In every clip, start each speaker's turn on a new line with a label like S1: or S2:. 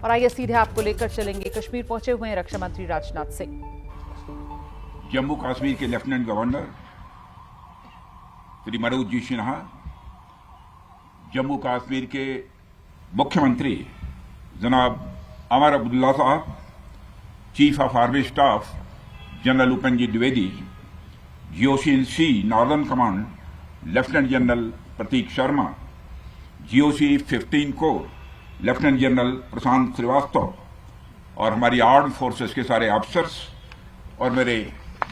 S1: और आइए सीधे आपको लेकर चलेंगे, कश्मीर पहुंचे हुए हैं रक्षा मंत्री राजनाथ सिंह।
S2: जम्मू कश्मीर के लेफ्टिनेंट गवर्नर श्री मनोज जी सिन्हा, जम्मू कश्मीर के मुख्यमंत्री जनाब Amar Abdullah Sahab, chief of army staff general Upendra Dwivedi, GOC C northern command lieutenant general Prateek Sharma, GOC 15 corps lieutenant general Prashant Srivastava और हमारी आर्म फोर्सेस के सारे ऑफिसर्स और मेरे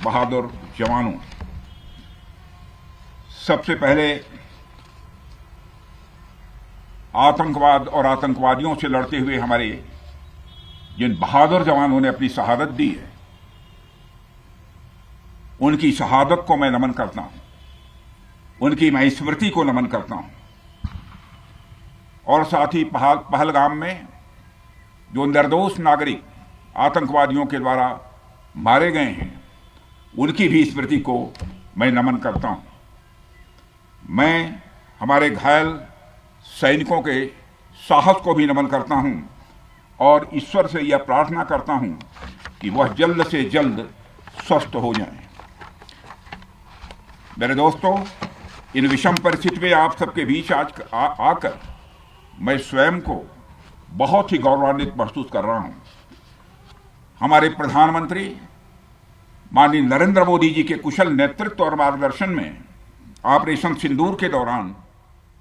S2: बहादुर जवानों, सबसे पहले आतंकवाद और आतंकवादियों से लड़ते हुए हमारे जिन बहादुर जवानों ने अपनी शहादत दी है, उनकी शहादत को मैं नमन करता हूं, उनकी मैं स्मृति को नमन करता हूं। और साथ ही पहलगाम में जो निर्दोष नागरिक आतंकवादियों के द्वारा मारे गए हैं, उनकी भी स्मृति को मैं नमन करता हूं। मैं हमारे घायल सैनिकों के साहस को भी नमन करता हूं और ईश्वर से यह प्रार्थना करता हूं कि वह जल्द से जल्द स्वस्थ हो जाएं। मेरे दोस्तों, इन विषम परिस्थिति में आप सबके बीच आज आकर मैं स्वयं को बहुत ही गौरवान्वित महसूस कर रहा हूं। हमारे प्रधानमंत्री माननीय नरेंद्र मोदी जी के कुशल नेतृत्व और मार्गदर्शन में ऑपरेशन सिंदूर के दौरान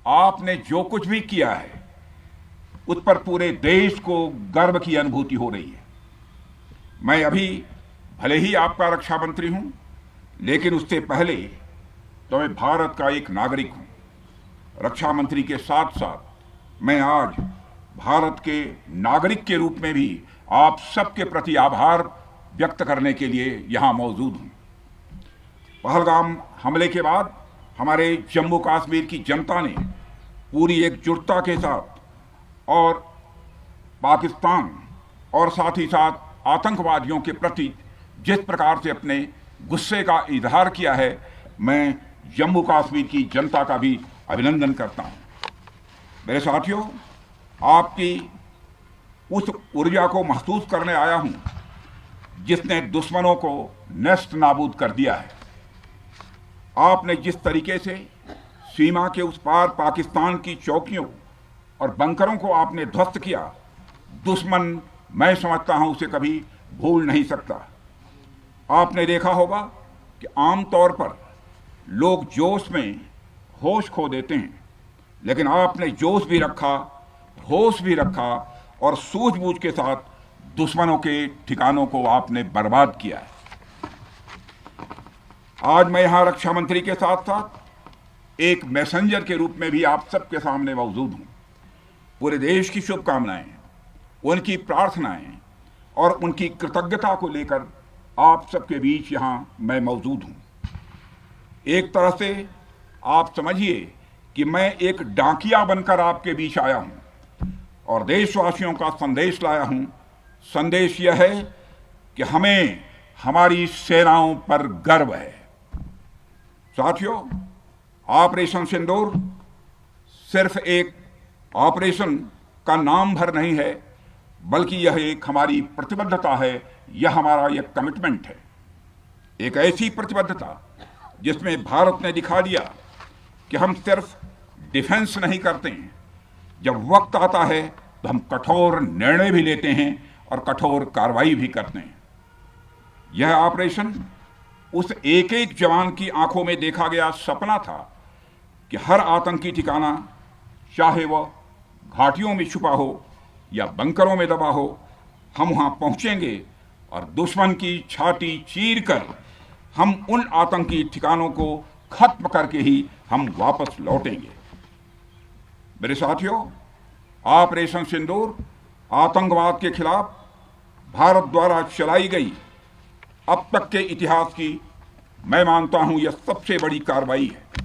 S2: आपने जो कुछ भी किया है, उस पर पूरे देश को गर्व की अनुभूति हो रही है। मैं अभी भले ही आपका रक्षा मंत्री हूं, लेकिन उससे पहले तो मैं भारत का एक नागरिक हूं। रक्षा मंत्री के साथ साथ मैं आज भारत के नागरिक के रूप में भी आप सबके प्रति आभार व्यक्त करने के लिए यहां मौजूद हूं। पहलगाम हमले के बाद हमारे जम्मू कश्मीर की जनता ने पूरी एकजुटता के साथ और पाकिस्तान और साथ ही साथ आतंकवादियों के प्रति जिस प्रकार से अपने गुस्से का इजहार किया है, मैं जम्मू कश्मीर की जनता का भी अभिनंदन करता हूं। मेरे साथियों, आपकी उस ऊर्जा को महसूस करने आया हूं जिसने दुश्मनों को नष्ट नाबूद कर दिया है। आपने जिस तरीके से सीमा के उस पार पाकिस्तान की चौकियों और बंकरों को आपने ध्वस्त किया, दुश्मन मैं समझता हूं उसे कभी भूल नहीं सकता। आपने देखा होगा कि आमतौर पर लोग जोश में होश खो देते हैं, लेकिन आपने जोश भी रखा, होश भी रखा और सूझबूझ के साथ दुश्मनों के ठिकानों को आपने बर्बाद किया है। आज मैं यहां रक्षा मंत्री के साथ साथ एक मैसेंजर के रूप में भी आप सबके सामने मौजूद हूं। पूरे देश की शुभकामनाएं, उनकी प्रार्थनाएं और उनकी कृतज्ञता को लेकर आप सबके बीच यहां मैं मौजूद हूं। एक तरह से आप समझिए कि मैं एक डाकिया बनकर आपके बीच आया हूं और देशवासियों का संदेश लाया हूं। संदेश यह है कि हमें हमारी सेनाओं पर गर्व है। साथियों, ऑपरेशन सिंदूर सिर्फ एक ऑपरेशन का नाम भर नहीं है, बल्कि यह एक हमारी प्रतिबद्धता है, यह हमारा एक कमिटमेंट है। एक ऐसी प्रतिबद्धता जिसमें भारत ने दिखा दिया कि हम सिर्फ डिफेंस नहीं करते हैं, जब वक्त आता है तो हम कठोर निर्णय भी लेते हैं और कठोर कार्रवाई भी करते हैं। यह ऑपरेशन उस एक एक जवान की आंखों में देखा गया सपना था कि हर आतंकी ठिकाना, चाहे वह घाटियों में छुपा हो या बंकरों में दबा हो, हम वहां पहुंचेंगे और दुश्मन की छाती चीर कर हम उन आतंकी ठिकानों को खत्म करके ही हम वापस लौटेंगे। मेरे साथियों, ऑपरेशन सिंदूर आतंकवाद के खिलाफ भारत द्वारा चलाई गई अब तक के इतिहास की मैं मानता हूं यह सबसे बड़ी कार्रवाई है।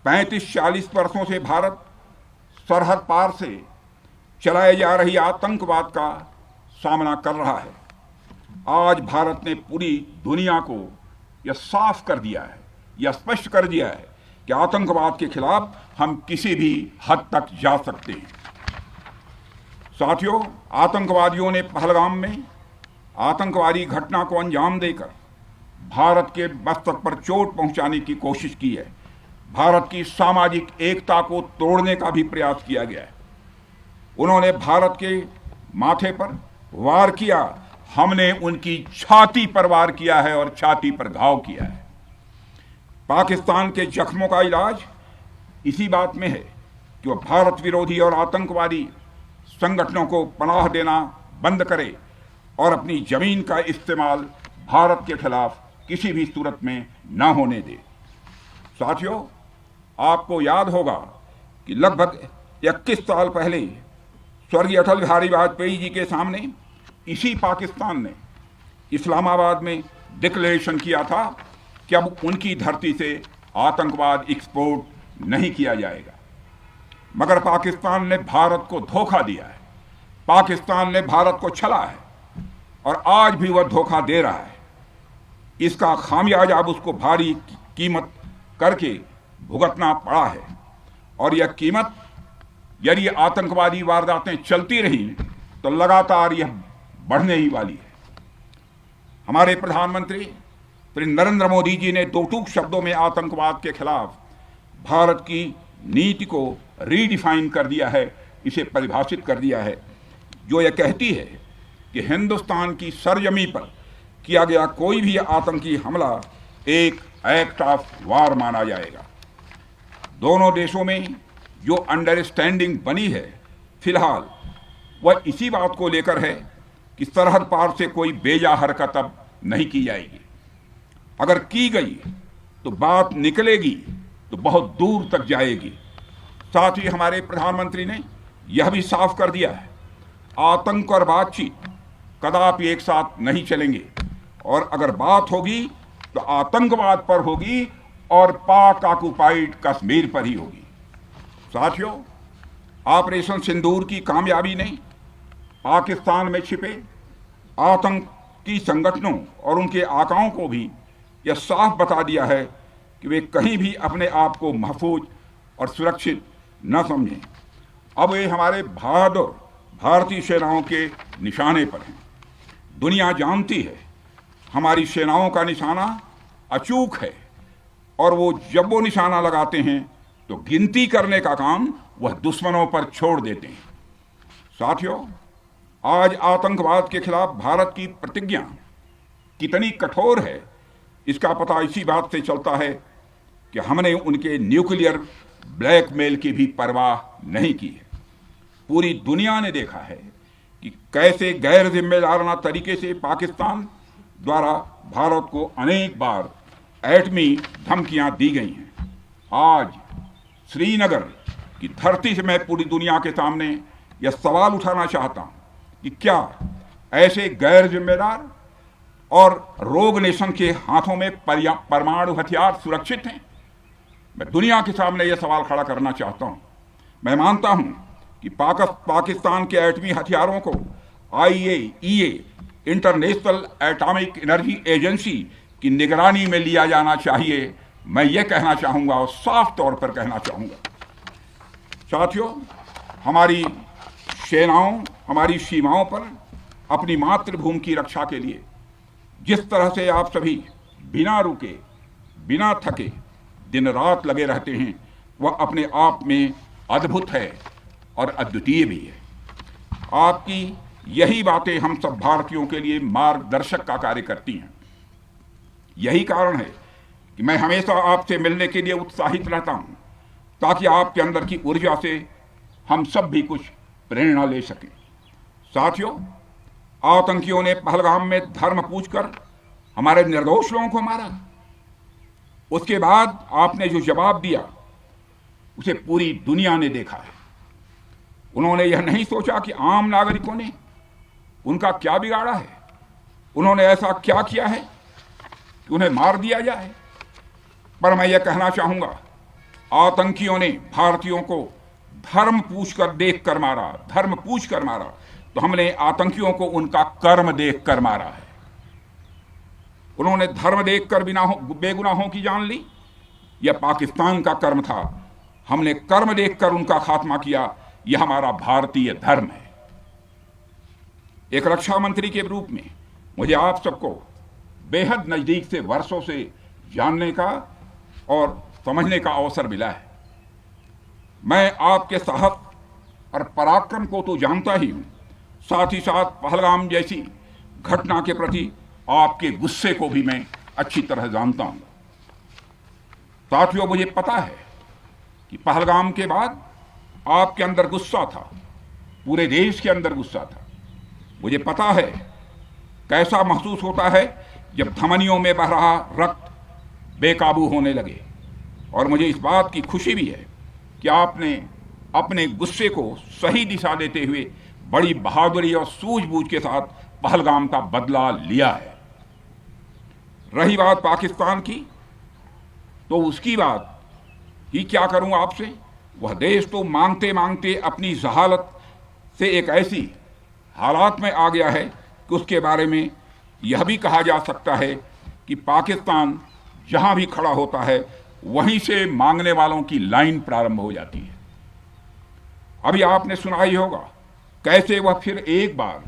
S2: 35-40 वर्षों से भारत सरहद पार से चलाए जा रही आतंकवाद का सामना कर रहा है। आज भारत ने पूरी दुनिया को यह साफ कर दिया है, यह स्पष्ट कर दिया है कि आतंकवाद के खिलाफ हम किसी भी हद तक जा सकते हैं। साथियों, आतंकवादियों ने पहलगाम में आतंकवादी घटना को अंजाम देकर भारत के मस्तक पर चोट पहुंचाने की कोशिश की है। भारत की सामाजिक एकता को तोड़ने का भी प्रयास किया गया है। उन्होंने भारत के माथे पर वार किया, हमने उनकी छाती पर वार किया है और छाती पर घाव किया है। पाकिस्तान के जख्मों का इलाज इसी बात में है कि वह भारत विरोधी और आतंकवादी संगठनों को पनाह देना बंद करे और अपनी जमीन का इस्तेमाल भारत के खिलाफ किसी भी सूरत में न होने दे। साथियों, आपको याद होगा कि लगभग 21 साल पहले स्वर्गीय अटल बिहारी वाजपेयी जी के सामने इसी पाकिस्तान ने इस्लामाबाद में डिक्लेरेशन किया था कि अब उनकी धरती से आतंकवाद एक्सपोर्ट नहीं किया जाएगा। मगर पाकिस्तान ने भारत को धोखा दिया है, पाकिस्तान ने भारत को छला है और आज भी वह धोखा दे रहा है। इसका खामियाजा अब उसको भारी कीमत करके भुगतना पड़ा है और यह कीमत, यदि आतंकवादी वारदातें चलती रही तो लगातार यह बढ़ने ही वाली है। हमारे प्रधानमंत्री श्री नरेंद्र मोदी जी ने दो टूक शब्दों में आतंकवाद के खिलाफ भारत की नीति को रीडिफाइन कर दिया है, इसे परिभाषित कर दिया है, जो यह कहती है कि हिंदुस्तान की सरजमी पर किया गया कोई भी आतंकी हमला एक एक्ट ऑफ वार माना जाएगा। दोनों देशों में जो अंडरस्टैंडिंग बनी है फिलहाल वह इसी बात को लेकर है कि सरहद पार से कोई बेजा हरकत अब नहीं की जाएगी। अगर की गई तो बात निकलेगी तो बहुत दूर तक जाएगी। साथ ही हमारे प्रधानमंत्री ने यह भी साफ कर दिया है, आतंक और बातचीत कदापि एक साथ नहीं चलेंगे और अगर बात होगी तो आतंकवाद पर होगी और पाक ऑक्युपाइड कश्मीर पर ही होगी। साथियों, ऑपरेशन सिंदूर की कामयाबी ने पाकिस्तान में छिपे आतंकी संगठनों और उनके आकाओं को भी यह साफ बता दिया है कि वे कहीं भी अपने आप को महफूज और सुरक्षित न समझें। अब वे हमारे बहादुर भारतीय सेनाओं के निशाने पर हैं। दुनिया जानती है हमारी सेनाओं का निशाना अचूक है और जब वो निशाना लगाते हैं तो गिनती करने का काम वह दुश्मनों पर छोड़ देते हैं। साथियों, आज आतंकवाद के खिलाफ भारत की प्रतिज्ञा कितनी कठोर है इसका पता इसी बात से चलता है कि हमने उनके न्यूक्लियर ब्लैकमेल की भी परवाह नहीं की है। पूरी दुनिया ने देखा है कि कैसे गैर जिम्मेदाराना तरीके से पाकिस्तान द्वारा भारत को अनेक बार एटमी धमकियां दी गई हैं। आज श्रीनगर की धरती से मैं पूरी दुनिया के सामने यह सवाल उठाना चाहता हूं कि क्या ऐसे गैर जिम्मेदार और रोग नेशन के हाथों में परमाणु हथियार सुरक्षित हैं? मैं दुनिया के सामने यह सवाल खड़ा करना चाहता हूं। मैं मानता हूं कि पाकिस्तान के एटमी हथियारों को IAEA international atomic energy agency की निगरानी में लिया जाना चाहिए। मैं ये कहना चाहूँगा और साफ तौर पर कहना चाहूँगा। साथियों, हमारी सेनाओं हमारी सीमाओं पर अपनी मातृभूमि की रक्षा के लिए जिस तरह से आप सभी बिना रुके बिना थके दिन रात लगे रहते हैं वह अपने आप में अद्भुत है और अद्वितीय भी है। आपकी यही बातें हम सब भारतीयों के लिए मार्गदर्शक का कार्य करती हैं। यही कारण है कि मैं हमेशा आपसे मिलने के लिए उत्साहित रहता हूं ताकि आपके अंदर की ऊर्जा से हम सब भी कुछ प्रेरणा ले सकें। साथियों, आतंकियों ने पहलगाम में धर्म पूछकर हमारे निर्दोष लोगों को मारा। उसके बाद आपने जो जवाब दिया उसे पूरी दुनिया ने देखा है। उन्होंने यह नहीं सोचा कि आम नागरिकों ने उनका क्या बिगाड़ा है, उन्होंने ऐसा क्या किया है कि उन्हें मार दिया जाए। पर मैं यह कहना चाहूंगा, आतंकियों ने भारतीयों को धर्म पूछकर देखकर मारा, धर्म पूछकर मारा, तो हमने आतंकियों को उनका कर्म देखकर मारा है। उन्होंने धर्म देखकर बेगुनाहों की जान ली, यह पाकिस्तान का कर्म था। हमने कर्म देखकर उनका खात्मा किया, यह हमारा भारतीय धर्म है। एक रक्षा मंत्री के रूप में मुझे आप सबको बेहद नजदीक से वर्षों से जानने का और समझने का अवसर मिला है। मैं आपके साहस और पराक्रम को तो जानता ही हूं, साथ ही साथ पहलगाम जैसी घटना के प्रति आपके गुस्से को भी मैं अच्छी तरह जानता हूं। साथियों, मुझे पता है कि पहलगाम के बाद आपके अंदर गुस्सा था, पूरे देश के अंदर गुस्सा था। मुझे पता है कैसा महसूस होता है जब धमनियों में बह रहा रक्त बेकाबू होने लगे, और मुझे इस बात की खुशी भी है कि आपने अपने गुस्से को सही दिशा देते हुए बड़ी बहादुरी और सूझबूझ के साथ पहलगाम का बदला लिया है। रही बात पाकिस्तान की, तो उसकी बात ही क्या करूं आपसे। वह देश तो मांगते मांगते अपनी जहालत से एक ऐसी हालात में आ गया है कि उसके बारे में यह भी कहा जा सकता है कि पाकिस्तान जहां भी खड़ा होता है वहीं से मांगने वालों की लाइन प्रारंभ हो जाती है। अभी आपने सुना ही होगा कैसे वह फिर एक बार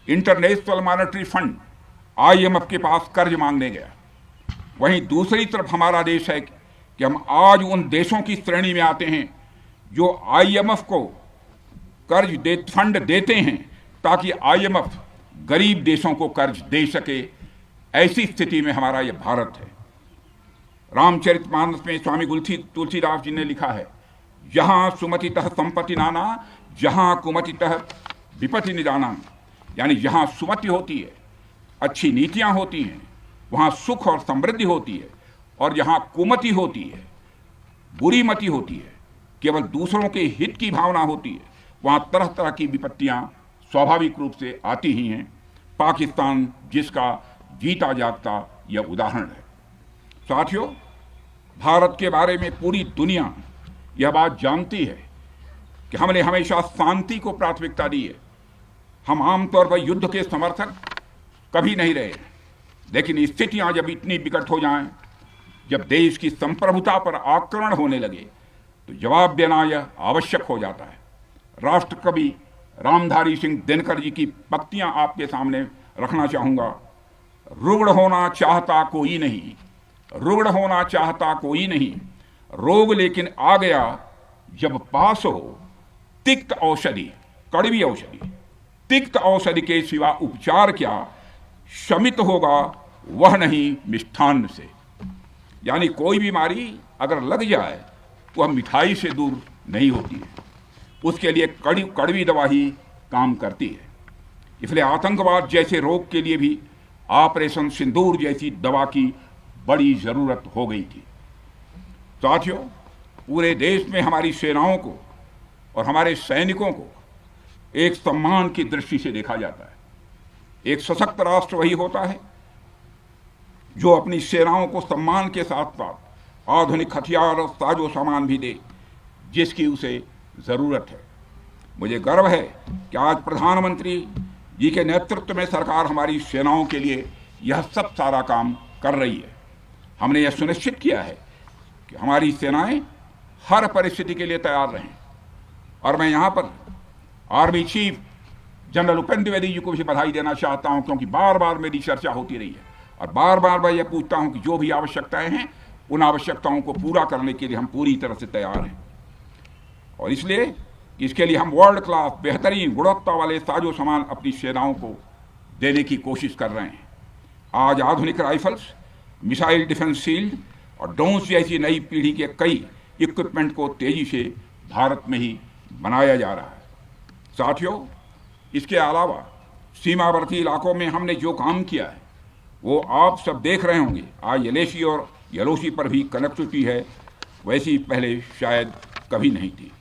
S2: इंटरनेशनल मॉनेटरी फंड IMF के पास कर्ज मांगने गया। वहीं दूसरी तरफ हमारा देश है कि हम आज उन देशों की श्रेणी में आते हैं जो IMF को फंड देते हैं ताकि IMF गरीब देशों को कर्ज दे सके। ऐसी स्थिति में हमारा यह भारत है। रामचरितमानस में स्वामी तुलसीदास जी ने लिखा है, जहां सुमतितः संपत्ति नाना, जहां कुमतितः विपत्ति निदाना। यानी जहां सुमति होती है, अच्छी नीतियां होती हैं, वहां सुख और समृद्धि होती है, और जहां कुमति होती है, बुरी मति होती है, केवल दूसरों के हित की भावना होती है, वहां तरह तरह की विपत्तियां स्वाभाविक रूप से आती ही हैं। पाकिस्तान जिसका जीता जागता यह उदाहरण है। साथियों, भारत के बारे में पूरी दुनिया यह बात जानती है कि हमने हमेशा शांति को प्राथमिकता दी है। हम आमतौर पर युद्ध के समर्थक कभी नहीं रहे, लेकिन स्थितियां जब इतनी विकट हो जाएं, जब देश की संप्रभुता पर आक्रमण होने लगे, तो जवाब देना यह आवश्यक हो जाता है। राष्ट्रकवि रामधारी सिंह दिनकर जी की पंक्तियां आपके सामने रखना चाहूंगा। रुग्ण होना चाहता कोई नहीं, रुग्ण होना चाहता कोई नहीं, रोग लेकिन आ गया जब पास हो, तिक्त औषधि, कड़वी औषधि, तिक्त औषधि के सिवा उपचार क्या, शमित होगा वह नहीं मिष्ठान्न से। यानी कोई बीमारी अगर लग जाए तो वह मिठाई से दूर नहीं होती है, उसके लिए कड़वी दवा ही काम करती है। इसलिए आतंकवाद जैसे रोग के लिए भी ऑपरेशन सिंदूर जैसी दवा की बड़ी जरूरत हो गई थी। साथियों, पूरे देश में हमारी सेनाओं को और हमारे सैनिकों को एक सम्मान की दृष्टि से देखा जाता है। एक सशक्त राष्ट्र वही होता है जो अपनी सेनाओं को सम्मान के साथ साथ आधुनिक हथियार और साजो सामान भी दे जिसकी उसे जरूरत है। मुझे गर्व है कि आज प्रधानमंत्री जी के नेतृत्व में सरकार हमारी सेनाओं के लिए यह सब सारा काम कर रही है। हमने यह सुनिश्चित किया है कि हमारी सेनाएं हर परिस्थिति के लिए तैयार रहें। और मैं यहाँ पर army chief general Upendra Dwivedi ji को भी बधाई देना चाहता हूँ, क्योंकि बार बार मेरी चर्चा होती रही है और बार बार मैं यह पूछता हूँ कि जो भी आवश्यकताएं हैं उन आवश्यकताओं को पूरा करने के लिए हम पूरी तरह से तैयार हैं। और इसलिए इसके लिए हम वर्ल्ड क्लास बेहतरीन गुणवत्ता वाले साजो सामान अपनी सेनाओं को देने की कोशिश कर रहे हैं। आज आधुनिक राइफल्स, मिसाइल डिफेंस शील्ड और ड्रोन्स जैसी नई पीढ़ी के कई इक्विपमेंट को तेजी से भारत में ही बनाया जा रहा है। साथियों, इसके अलावा सीमावर्ती इलाकों में हमने जो काम किया है वो आप सब देख रहे होंगे। आज LAC और LOC पर भी कनेक्टिविटी है, वैसी पहले शायद कभी नहीं थी।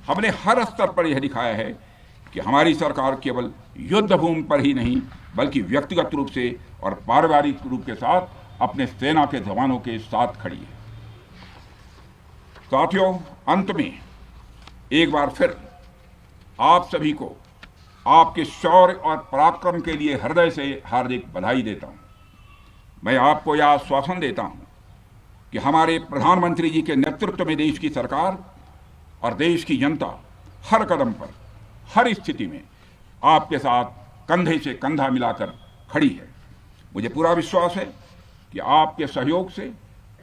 S2: हमने हर स्तर पर यह दिखाया है कि हमारी सरकार केवल युद्ध भूमि पर ही नहीं बल्कि व्यक्तिगत रूप से और पारिवारिक रूप के साथ अपने सेना के जवानों के साथ खड़ी है। साथियों, अंत में एक बार फिर आप सभी को आपके शौर्य और पराक्रम के लिए हृदय से हार्दिक बधाई देता हूं। मैं आपको यह आश्वासन देता हूं कि हमारे प्रधानमंत्री जी के नेतृत्व में देश की सरकार और देश की जनता हर कदम पर, हर स्थिति में आपके साथ कंधे से कंधा मिलाकर खड़ी है। मुझे पूरा विश्वास है कि आपके सहयोग से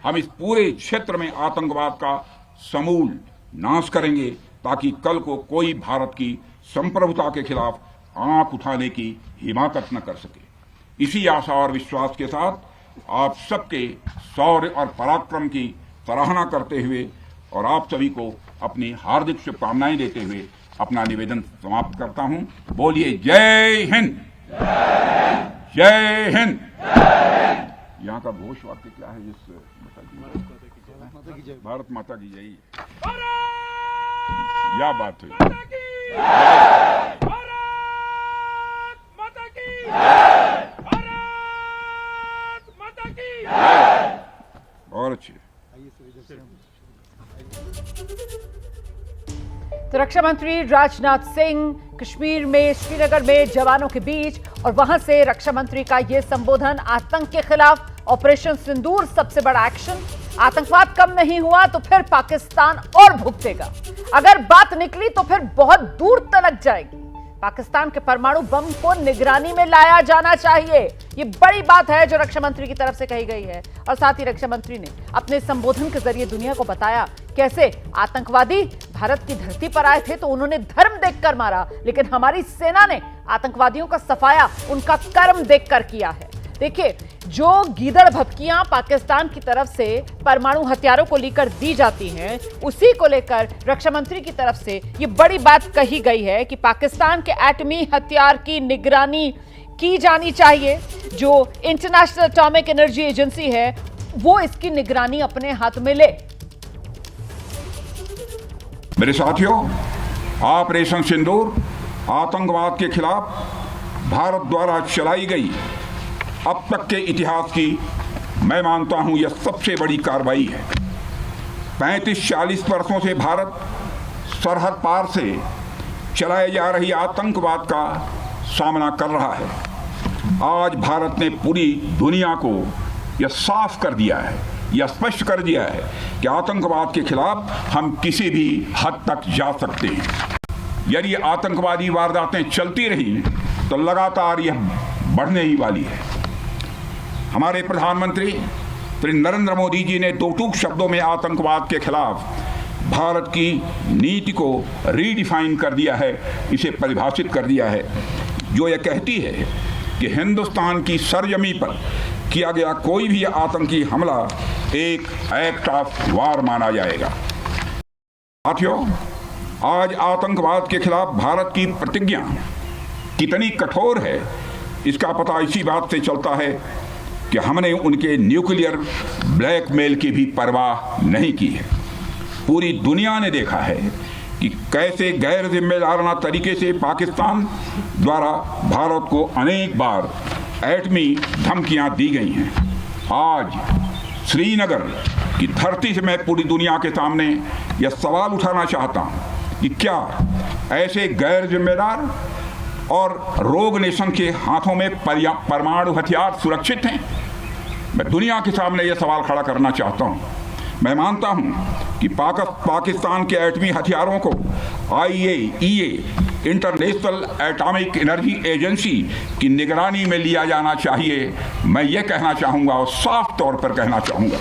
S2: हम इस पूरे क्षेत्र में आतंकवाद का समूल नाश करेंगे, ताकि कल को कोई भारत की संप्रभुता के खिलाफ आंख उठाने की हिमाकत न कर सके। इसी आशा और विश्वास के साथ आप सबके शौर्य और पराक्रम की सराहना करते हुए और आप सभी को अपनी हार्दिक शुभकामनाएं देते हुए अपना निवेदन समाप्त करता हूं। बोलिए जय हिंद, जय हिंद। यहाँ का घोष वाक्य क्या है? इस भारत माता की जय। क्या बात है। और अच्छी।
S1: तो रक्षा मंत्री राजनाथ सिंह कश्मीर में श्रीनगर में जवानों के बीच, और वहां से रक्षा मंत्री का यह संबोधन, आतंक के खिलाफ ऑपरेशन सिंदूर सबसे बड़ा एक्शन, आतंकवाद कम नहीं हुआ तो फिर पाकिस्तान और भुगतेगा, अगर बात निकली तो फिर बहुत दूर तलक जाएगी। पाकिस्तान के परमाणु बम को निगरानी में लाया जाना चाहिए, ये बड़ी बात है जो रक्षा मंत्री की तरफ से कही गई है। और साथ ही रक्षा मंत्री ने अपने संबोधन के जरिए दुनिया को बताया कैसे आतंकवादी भारत की धरती पर आए थे तो उन्होंने धर्म देखकर मारा, लेकिन हमारी सेना ने आतंकवादियों का सफाया उनका कर्म देखकर किया है। देखिए, जो गीदड़ भपकियां पाकिस्तान की तरफ से परमाणु हथियारों को लेकर दी जाती हैं, उसी को लेकर रक्षा मंत्री की तरफ से ये बड़ी बात कही गई है कि पाकिस्तान के एटमी हथियार की निगरानी की जानी चाहिए। जो इंटरनेशनल एटॉमिक एनर्जी एजेंसी है वो इसकी निगरानी अपने हाथ में ले।
S2: मेरे साथियों, ऑपरेशन सिंदूर आतंकवाद के खिलाफ भारत द्वारा चलाई गई अब तक के इतिहास की मैं मानता हूं यह सबसे बड़ी कार्रवाई है। 35-40 वर्षों से भारत सरहद पार से चलाए जा रही आतंकवाद का सामना कर रहा है। आज भारत ने पूरी दुनिया को यह साफ कर दिया है, यह स्पष्ट कर दिया है कि आतंकवाद के खिलाफ हम किसी भी हद तक जा सकते हैं। यदि आतंकवादी वारदातें चलती रही तो लगातार यह बढ़ने ही वाली है। हमारे प्रधानमंत्री श्री नरेंद्र मोदी जी ने दो टूक शब्दों में आतंकवाद के खिलाफ भारत की नीति को रीडिफाइन कर दिया है, इसे परिभाषित कर दिया है, जो यह कहती है कि हिंदुस्तान की सरजमी पर किया गया कोई भी आतंकी हमला एक एक्ट ऑफ वार माना जाएगा। साथियों, आज आतंकवाद के खिलाफ भारत की प्रतिज्ञा कितनी कठोर है इसका पता इसी बात से चलता है कि हमने उनके न्यूक्लियर ब्लैकमेल की भी परवाह नहीं की है। पूरी दुनिया ने देखा है कि कैसे गैर जिम्मेदाराना तरीके से पाकिस्तान द्वारा भारत को अनेक बार एटमी धमकियां दी गई हैं। आज श्रीनगर की धरती से मैं पूरी दुनिया के सामने यह सवाल उठाना चाहता हूं कि क्या ऐसे गैर जिम्मेदार और रोग नेशन के हाथों में परमाणु हथियार सुरक्षित हैं? मैं दुनिया के सामने यह सवाल खड़ा करना चाहता हूं। मैं मानता हूं कि पाकिस्तान के एटमी हथियारों को IAEA international atomic energy agency की निगरानी में लिया जाना चाहिए। मैं ये कहना चाहूँगा और साफ तौर पर कहना चाहूँगा